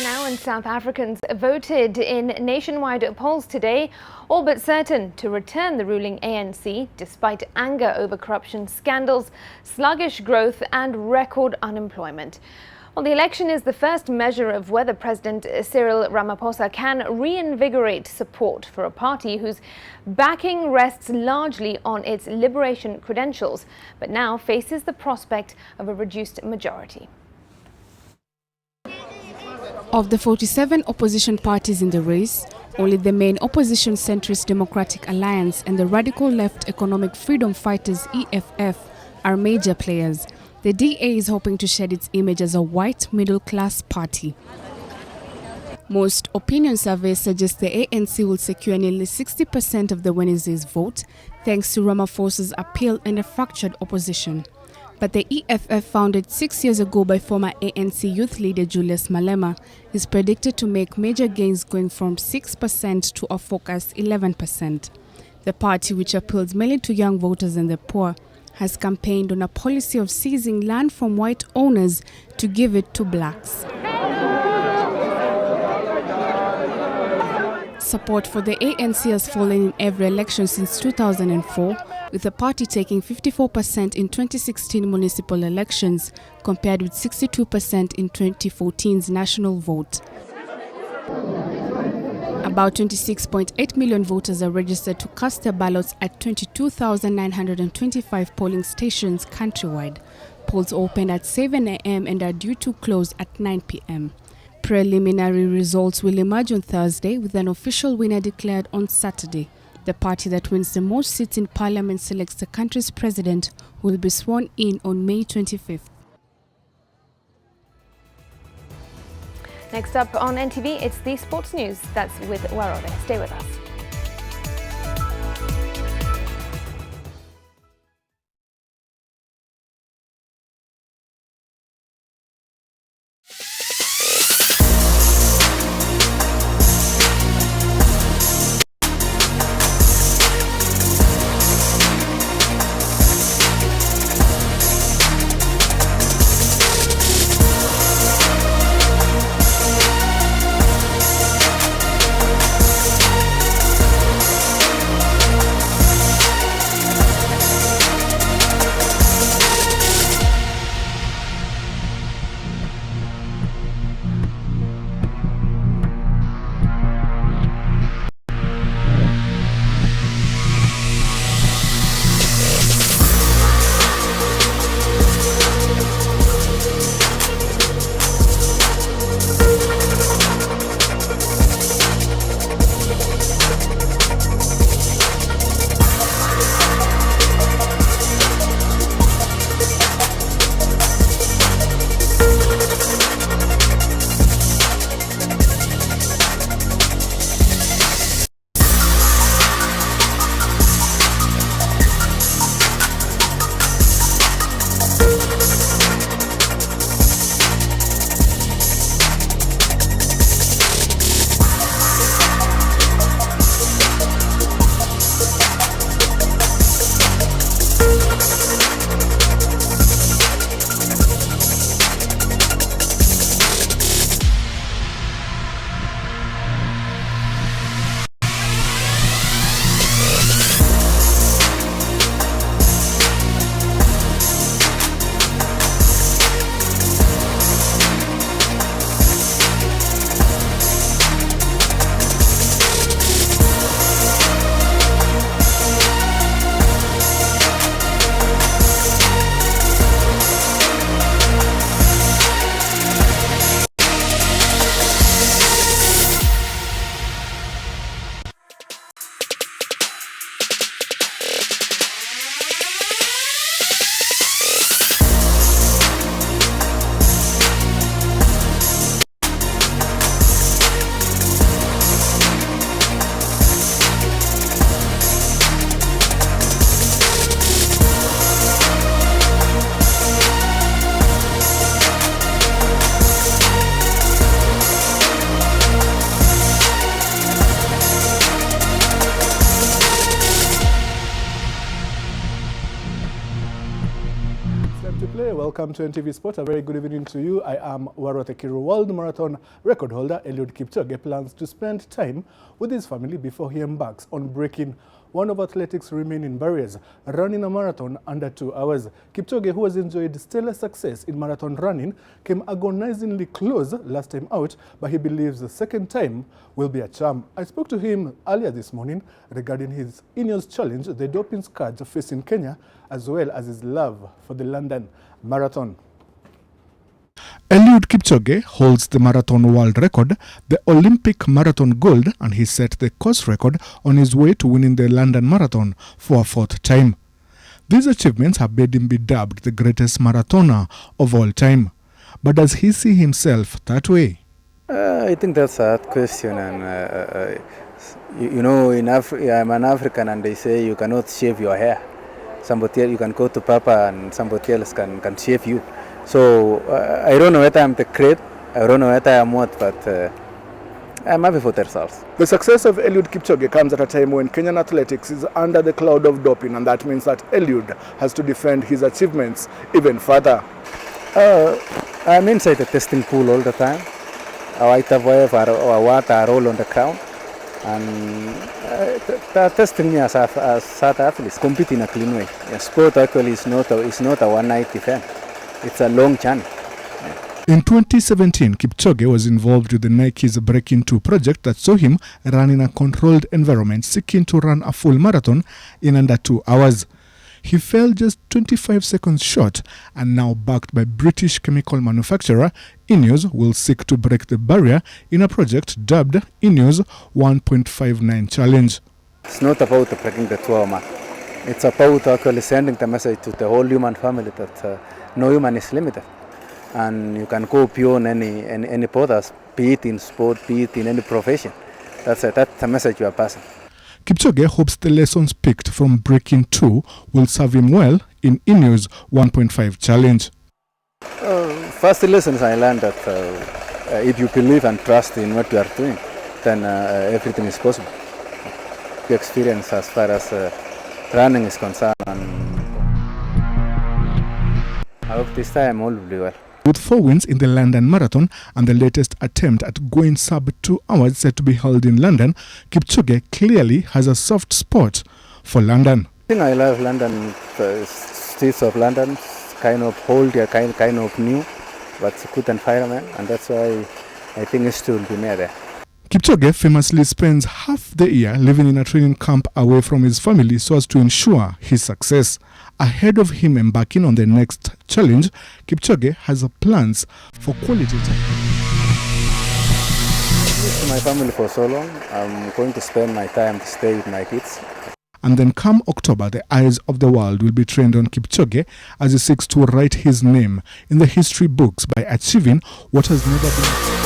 [SPEAKER 7] now, and South Africans voted in nationwide polls today, all but certain to return the ruling ANC despite anger over corruption scandals, sluggish growth and record unemployment. Well, the election is the first measure of whether President Cyril Ramaphosa can reinvigorate support for a party whose backing rests largely on its liberation credentials, but now faces the prospect of a reduced majority.
[SPEAKER 3] Of the 47 opposition parties in the race, only the main opposition centrist Democratic Alliance and the radical left Economic Freedom Fighters EFF are major players. The DA is hoping to shed its image as a white middle-class party. Most opinion surveys suggest the ANC will secure nearly 60% of the Wednesday's vote, thanks to Ramaphosa's appeal and a fractured opposition. But the EFF, founded 6 years ago by former ANC youth leader Julius Malema, is predicted to make major gains, going from 6% to a forecast 11%. The party, which appeals mainly to young voters and the poor, has campaigned on a policy of seizing land from white owners to give it to blacks. Support for the ANC has fallen in every election since 2004, with the party taking 54% in 2016 municipal elections, compared with 62% in 2014's national vote. About 26.8 million voters are registered to cast their ballots at 22,925 polling stations countrywide. Polls opened at 7 a.m. and are due to close at 9 p.m. Preliminary results will emerge on Thursday, with an official winner declared on Saturday. The party that wins the most seats in parliament selects the country's president, who will be sworn in on May 25th.
[SPEAKER 7] Next up on NTV, it's the sports news. That's with Warode. Stay with us.
[SPEAKER 10] welcome to NTV Sport. A very good evening to you. I am Vidyarthi Kiru. World Marathon record holder Eliud Kipchoge plans to spend time with his family before he embarks on breaking one of athletics' remaining barriers, running a marathon under 2 hours. Kipchoge, who has enjoyed stellar success in marathon running, came agonizingly close last time out, but he believes the second time will be a charm. I spoke to him earlier this morning regarding his Ineos challenge, the doping scourge facing Kenya, as well as his love for the London Marathon. Eliud Kipchoge holds the marathon world record, the Olympic marathon gold, and he set the course record on his way to winning the London Marathon for a 4th time. These achievements have made him be dubbed the greatest marathoner of all time. But does he see himself that way?
[SPEAKER 19] I think that's a hard question, and you know, I'm an African, and they say you cannot shave your hair. Somebody else, you can go to Papa, and somebody else can shave you. So I don't know whether I'm the great, I don't know whether I'm what, but I'm happy for the results. The success of Eliud Kipchoge comes at a time when Kenyan athletics is under the cloud of doping, and that means that Eliud has to defend his achievements even further. I'm inside the testing pool all the time. I have water all on the ground, and they're testing me as athletes, compete in a clean way. Sport actually is not a one-night event. It's a long journey. In 2017, Kipchoge was involved with the Nike's Breaking 2 project that saw him run in a controlled environment, seeking to run a full marathon in under 2 hours. He fell just 25 seconds short, and now backed by British chemical manufacturer, Ineos will seek to break the barrier in a project dubbed Ineos 1.59 Challenge. It's not about breaking the 2-hour mark. It's about actually sending the message to the whole human family that no human is limited, and you can go beyond any borders, be it in sport, be it in any profession. That's the message you are passing. Kipchoge hopes the lessons picked from Breaking 2 will serve him well in Ineos 1.5 Challenge. First lessons I learned that if you believe and trust in what you are doing, then everything is possible. The experience as far as running is concerned, and I hope this time all will be well. With 4 wins in the London Marathon and the latest attempt at going sub 2 hours set to be held in London, Kipchoge clearly has a soft spot for London. I think I love London, the streets of London, kind of old, kind of new, but it's a good environment, and that's why I think it still will be near there. Kipchoge famously spends half the year living in a training camp away from his family so as to ensure his success. Ahead of him embarking on the next challenge, Kipchoge has plans for quality time. With my family for so long, I'm going to spend my time to stay with my kids. And then come October, the eyes of the world will be trained on Kipchoge as he seeks to write his name in the history books by achieving what has never been.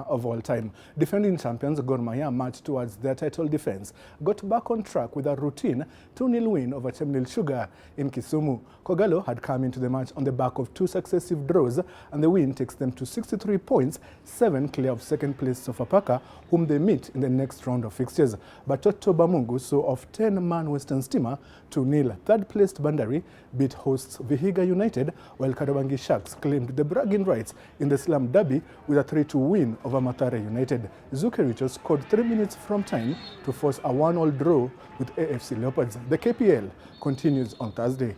[SPEAKER 19] Of all time. Defending champions Gor Mahia marched towards their title defense, got back on track with a routine 2-0 win over Chemnil Sugar in Kisumu. Kogalo had come into the match on the back of 2 successive draws, and the win takes them to 63 points, 7 clear of second place Sofapaka, whom they meet in the next round of fixtures. But Toto Bamungu saw off 10-man Western Stima 2-0. Third-placed Bandari beat hosts Vihiga United, while Karabangi Sharks claimed the bragging rights in the Slum Derby with a 3-2 win over Mathare United. Zukericho scored 3 minutes from time to force a 1-1 draw with AFC Leopards. The KPL continues on Thursday.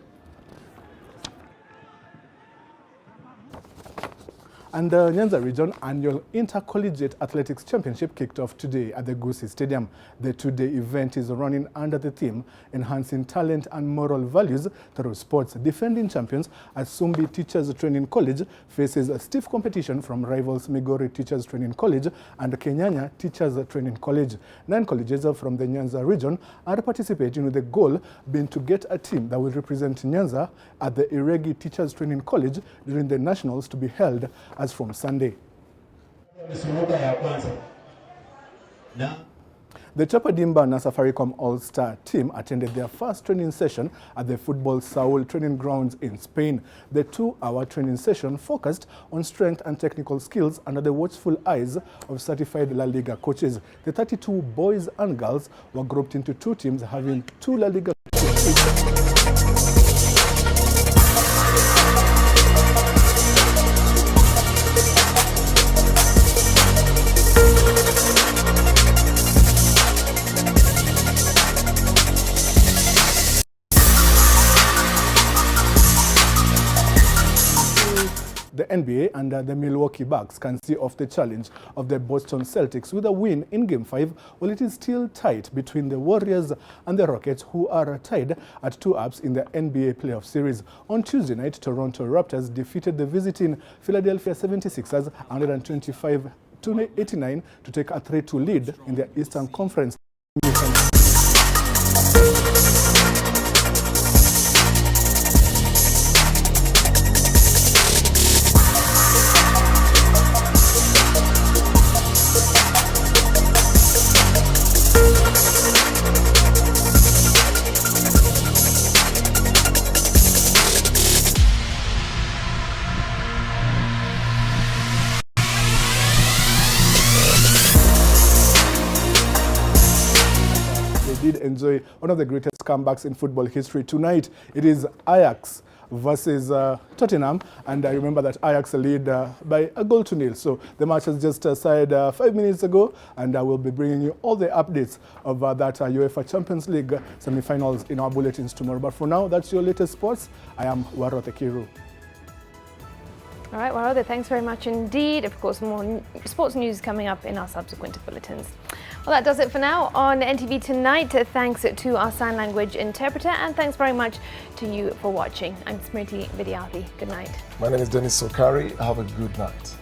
[SPEAKER 19] And the Nyanza Region Annual Intercollegiate Athletics Championship kicked off today at the Gusii Stadium. The 2-day event is running under the theme Enhancing Talent and Moral Values Through Sports. Defending champions at Sumbi Teachers Training College faces a stiff competition from rivals Migori Teachers Training College and Kenyanya Teachers Training College. 9 colleges from the Nyanza region are participating, with the goal being to get a team that will represent Nyanza at the Iregi Teachers Training College during the nationals to be held as from Sunday.
[SPEAKER 10] The Chapadimba and Safaricom All-Star team attended their first training session at the Football Saul training grounds in Spain. The 2-hour training session focused on strength and technical skills under the watchful eyes of certified La Liga coaches. The 32 boys and girls were grouped into two teams having 2 La Liga coaches each. The NBA and the Milwaukee Bucks can see off the challenge of the Boston Celtics with a win in Game 5, while it is still tight between the Warriors and the Rockets, who are tied at 2-ups in the NBA playoff series. On Tuesday night, Toronto Raptors defeated the visiting Philadelphia 76ers 125-89 to take a 3-2 lead in the Eastern Conference. Did enjoy one of the greatest comebacks in football history. Tonight, it is Ajax versus Tottenham, and I remember that Ajax lead by a 0-0. So the match has just started 5 minutes ago, and I will be bringing you all the updates of that UEFA Champions League semi-finals in our bulletins tomorrow. But for now, that's your latest sports. I am Vidyarthi Kiru.
[SPEAKER 7] All right, Vidyarthi, thanks very much indeed. Of course, more sports news coming up in our subsequent bulletins. Well, that does it for now on NTV Tonight. Thanks to our sign language interpreter, and thanks very much to you for watching. I'm Smriti Vidyarthi. Good night.
[SPEAKER 8] My name is Okari. Have a good night.